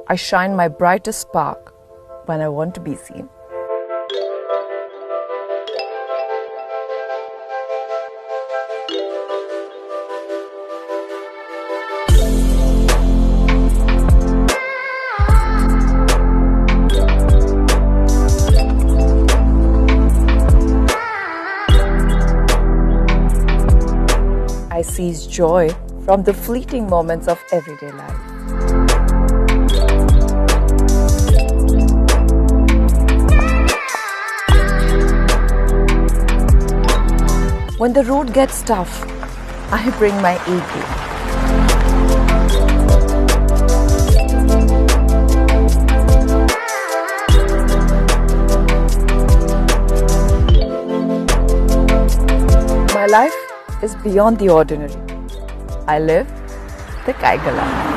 I shine my brightest spark when I want to be seen. I seize joy from the fleeting moments of everyday life. When the road gets tough, I bring my A game. My life is beyond the ordinary. I live the Kiger life.